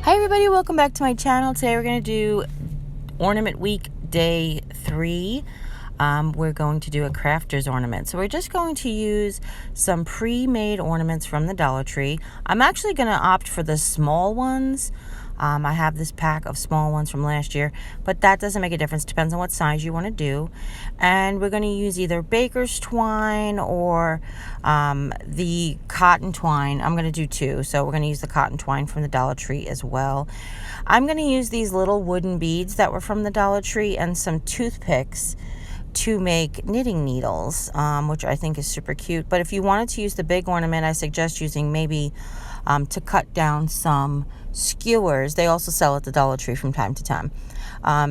Hi everybody, welcome back to my channel. Today we're going to do Ornament Week Day 3. We're going to do a crafter's ornament. So we're just going to use some pre-made ornaments from the Dollar Tree. I'm actually going to opt for the small ones. I have this pack of small ones from last year, but that doesn't make a difference. Depends on what size you want to do. And we're going to use either baker's twine or the cotton twine. I'm going to do two, so we're going to use the cotton twine from the Dollar Tree as well. I'm going to use these little wooden beads that were from the Dollar Tree and some toothpicks to make knitting needles, which I think is super cute. But if you wanted to use the big ornament, I suggest using maybe to cut down some skewers. They also sell at the Dollar Tree from time to time,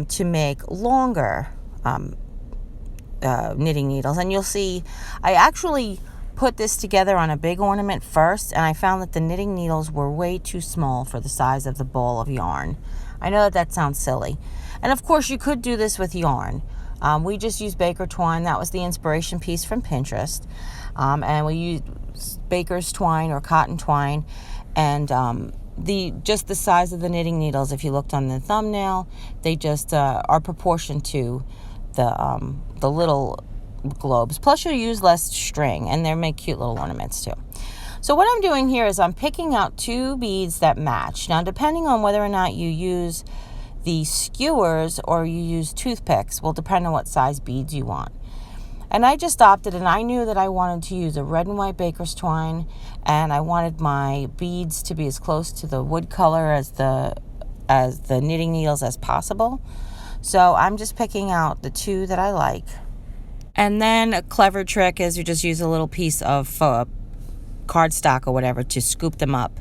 to make longer knitting needles. And you'll see, I actually put this together on a big ornament first, and I found that the knitting needles were way too small for the size of the ball of yarn. I know that sounds silly. And of course you could do this with yarn. We just used baker twine. That was the inspiration piece from Pinterest. And we used baker's twine or cotton twine, and just the size of the knitting needles, if you looked on the thumbnail, they just are proportioned to the little globes. Plus you'll use less string, and they make cute little ornaments too. So what I'm doing here is I'm picking out two beads that match. Now, depending on whether or not you use the skewers or you use toothpicks will depend on what size beads you want. And I just opted, and I knew that I wanted to use a red and white baker's twine, and I wanted my beads to be as close to the wood color as the knitting needles as possible. So I'm just picking out the two that I like. And then a clever trick is you just use a little piece of cardstock or whatever to scoop them up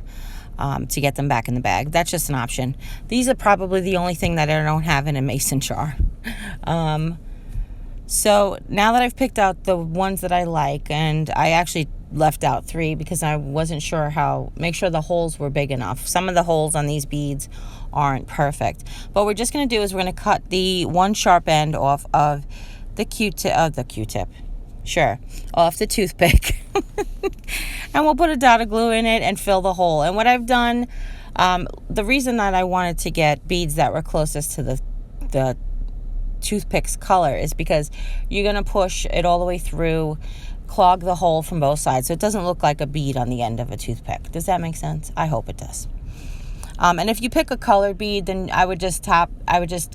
to get them back in the bag. That's just an option. These are probably the only thing that I don't have in a mason jar. So now that I've picked out the ones that I like, and I actually left out three because I wasn't sure make sure the holes were big enough. Some of the holes on these beads aren't perfect. But what we're just going to do is we're going to cut the one sharp end off of the Q-tip. Sure, off the toothpick. And we'll put a dot of glue in it and fill the hole. And what I've done, the reason that I wanted to get beads that were closest to the toothpick's color is because you're going to push it all the way through, clog the hole from both sides so it doesn't look like a bead on the end of a toothpick. Does that make sense? I hope it does. And if you pick a colored bead, then I would just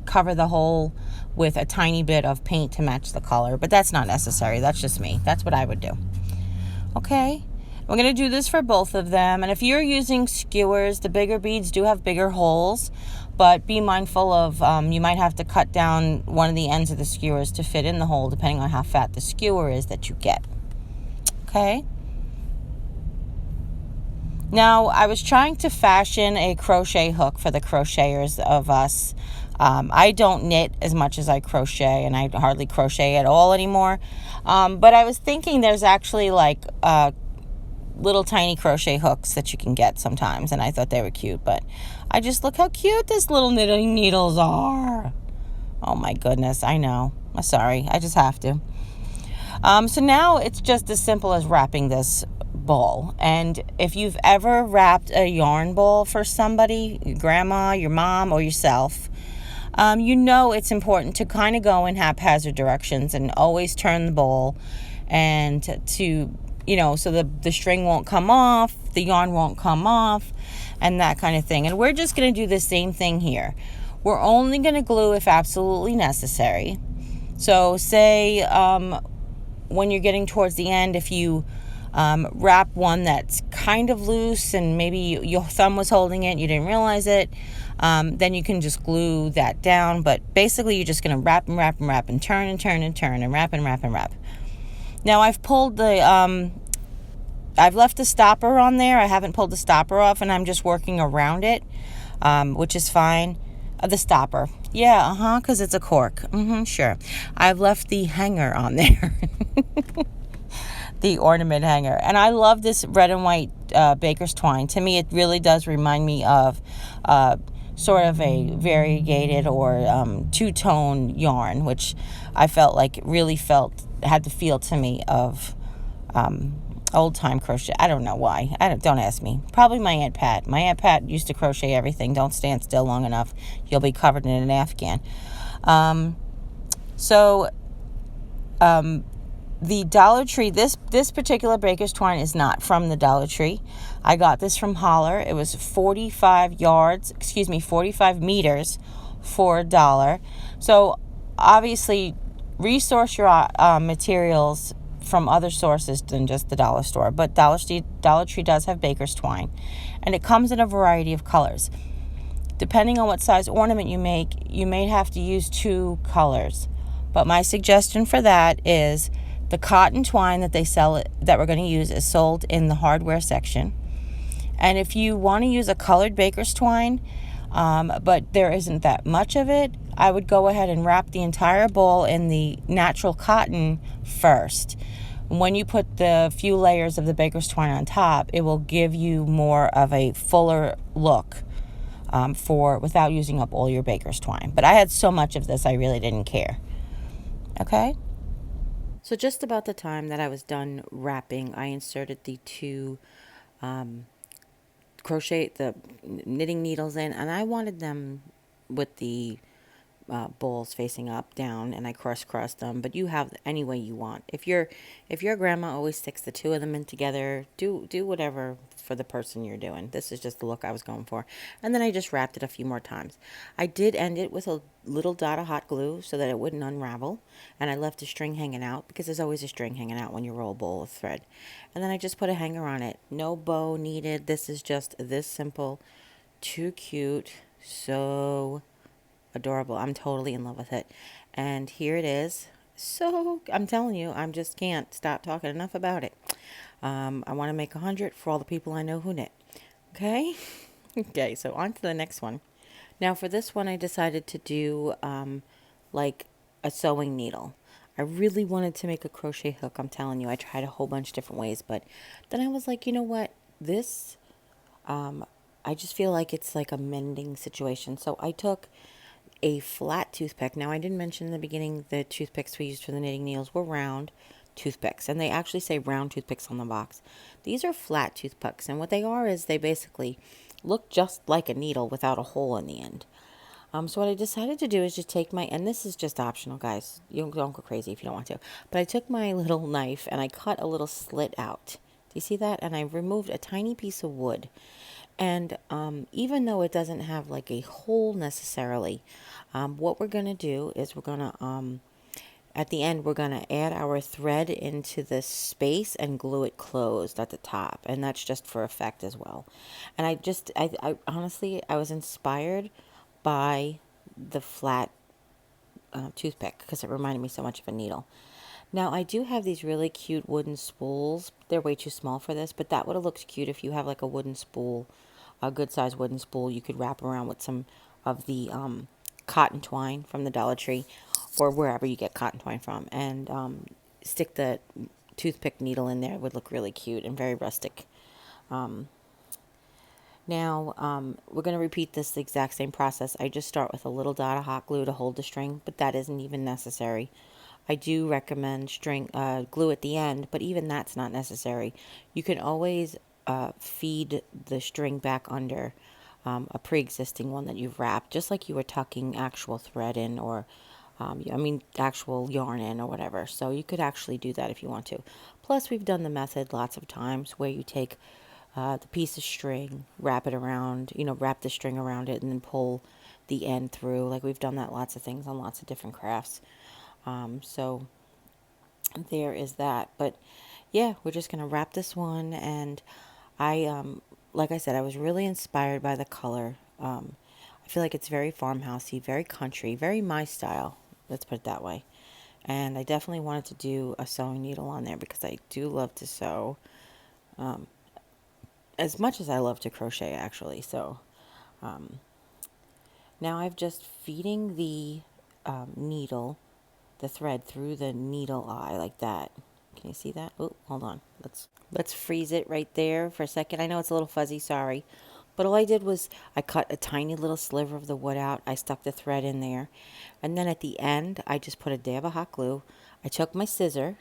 cover the hole with a tiny bit of paint to match the color, but that's not necessary. That's just me. That's what I would do. Okay, we're going to do this for both of them. And if you're using skewers, the bigger beads do have bigger holes, but be mindful of you might have to cut down one of the ends of the skewers to fit in the hole, depending on how fat the skewer is that you get. Okay. Now, I was trying to fashion a crochet hook for the crocheters of us. I don't knit as much as I crochet, and I hardly crochet at all anymore. But I was thinking there's actually like little tiny crochet hooks that you can get sometimes, and I thought they were cute. But I just look how cute these little knitting needles are. Oh my goodness, I know. I'm sorry, I just have to. So now it's just as simple as wrapping this ball. And if you've ever wrapped a yarn ball for somebody, your grandma, your mom, or yourself, you know it's important to kind of go in haphazard directions and always turn the ball, and to, so the string won't come off, the yarn won't come off, and that kind of thing. And we're just going to do the same thing here. We're only going to glue if absolutely necessary. So say when you're getting towards the end, if you wrap one that's kind of loose and maybe your thumb was holding it, you didn't realize it, then you can just glue that down. But basically you're just going to wrap and wrap and wrap and turn and turn and turn and wrap and wrap and wrap. Now I've pulled I've left the stopper on there. I haven't pulled the stopper off, and I'm just working around it, which is fine. The stopper. Yeah, because it's a cork. Sure. I've left the hanger on there. The ornament hanger. And I love this red and white baker's twine. To me, it really does remind me of sort of a variegated or two-tone yarn, which I felt like had the feel to me of old time crochet. I don't know why. Don't ask me. Probably my Aunt Pat. My Aunt Pat used to crochet everything. Don't stand still long enough. You'll be covered in an Afghan. So the Dollar Tree, this particular baker's twine is not from the Dollar Tree. I got this from Holler. It was 45 meters for $1. So obviously resource your materials from other sources than just the dollar store. But Dollar Tree does have baker's twine, and it comes in a variety of colors. Depending on what size ornament you make, you may have to use 2 colors. But my suggestion for that is the cotton twine that they sell, that we're going to use, is sold in the hardware section. And if you want to use a colored baker's twine, but there isn't that much of it, I would go ahead and wrap the entire bowl in the natural cotton first. When you put the few layers of the baker's twine on top, it will give you more of a fuller look without using up all your baker's twine. But I had so much of this, I really didn't care. Okay? So just about the time that I was done wrapping, I inserted the 2 the knitting needles in, and I wanted them with the bowls facing up, down, and I crisscrossed them. But you have any way you want. If your grandma always sticks the 2 of them in together, do whatever for the person you're doing. This is just the look I was going for. And then I just wrapped it a few more times. I did end it with a little dot of hot glue so that it wouldn't unravel, and I left a string hanging out, because there's always a string hanging out when you roll a bowl of thread. And then I just put a hanger on it. No bow needed. This is just this simple. Too cute. So adorable. I'm totally in love with it. And here it is. So I'm telling you, I just can't stop talking enough about it. I want to make 100 for all the people I know who knit. Okay? Okay, so on to the next one. Now for this one, I decided to do like a sewing needle. I really wanted to make a crochet hook. I'm telling you, I tried a whole bunch of different ways, but then I was like, you know what? This, I just feel like it's like a mending situation. So I took a flat toothpick. Now, I didn't mention in the beginning the toothpicks we used for the knitting needles were round toothpicks, and they actually say round toothpicks on the box. These are flat toothpicks, and what they are is they basically look just like a needle without a hole in the end. So what I decided to do is just take and this is just optional, guys. You don't go crazy if you don't want to. But I took my little knife and I cut a little slit out. Do you see that? And I removed a tiny piece of wood. And even though it doesn't have like a hole necessarily, what we're going to do is we're going to, at the end, we're going to add our thread into this space and glue it closed at the top. And that's just for effect as well. And I honestly, I was inspired by the flat toothpick because it reminded me so much of a needle. Now, I do have these really cute wooden spools. They're way too small for this, but that would have looked cute if you have like a wooden spool, a good size wooden spool you could wrap around with some of the cotton twine from the Dollar Tree or wherever you get cotton twine from, and stick the toothpick needle in there. It would look really cute and very rustic. Now, we're going to repeat this exact same process. I just start with a little dot of hot glue to hold the string, but that isn't even necessary. I do recommend glue at the end, but even that's not necessary. You can always feed the string back under a pre-existing one that you've wrapped, just like you were tucking actual thread in or, actual yarn in or whatever. So you could actually do that if you want to. Plus, we've done the method lots of times where you take the piece of string, wrap the string around it and then pull the end through. Like we've done that lots of things on lots of different crafts. So there is that. But yeah, we're just going to wrap this one. And like I said, I was really inspired by the color. I feel like it's very farmhousey, very country, very my style. Let's put it that way. And I definitely wanted to do a sewing needle on there because I do love to sew. As much as I love to crochet, actually. So now I'm just feeding the needle, the thread through the needle eye like that. Can you see that? Oh, hold on. Let's freeze it right there for a second. I know it's a little fuzzy, sorry. But all I did was I cut a tiny little sliver of the wood out. I stuck the thread in there. And then at the end, I just put a dab of hot glue. I took my scissor.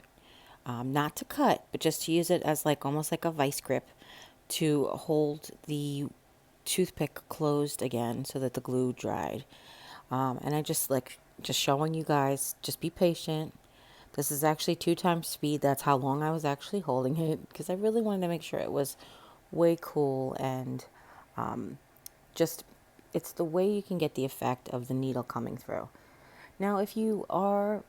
not to cut, but just to use it as like almost like a vice grip to hold the toothpick closed again so that the glue dried. And I just showing you guys, just be patient. This is actually 2 times speed. That's how long I was actually holding it, because I really wanted to make sure it was way cool, and just it's the way you can get the effect of the needle coming through. Now, if you are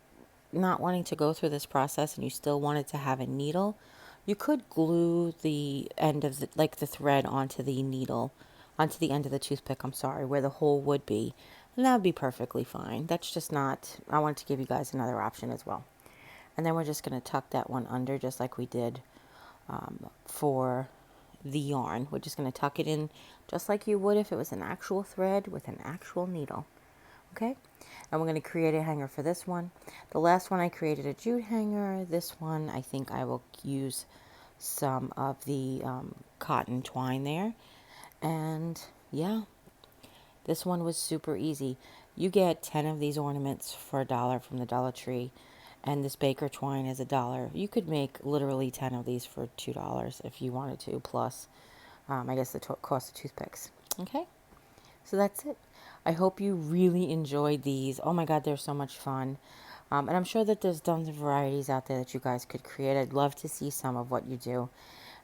not wanting to go through this process and you still wanted to have a needle, you could glue the end of the thread onto the needle, onto the end of the toothpick, I'm sorry, where the hole would be. And that would be perfectly fine. That's just not, I wanted to give you guys another option as well. And then we're just going to tuck that one under just like we did for the yarn. We're just going to tuck it in just like you would if it was an actual thread with an actual needle. Okay, and we're going to create a hanger for this one. The last one I created a jute hanger. This one I think I will use some of the cotton twine there. And yeah, this one was super easy. You get 10 of these ornaments for $1 from the Dollar Tree, and this baker twine is $1. You could make literally 10 of these for $2 if you wanted to, plus I guess the cost of toothpicks. Okay, so that's it. I hope you really enjoyed these. Oh my God, they're so much fun. And I'm sure that there's tons of varieties out there that you guys could create. I'd love to see some of what you do.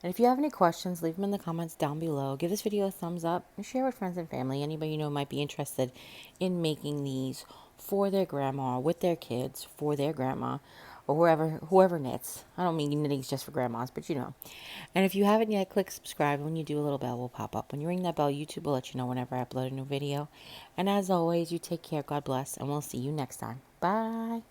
And if you have any questions, leave them in the comments down below. Give this video a thumbs up and share with friends and family. Anybody you know might be interested in making these for their grandma, with their kids, for their grandma, or whoever knits. I don't mean knitting's just for grandmas, but you know. And if you haven't yet, click subscribe. When you do, a little bell will pop up. When you ring that bell, YouTube will let you know whenever I upload a new video. And as always, you take care, God bless, and we'll see you next time. Bye.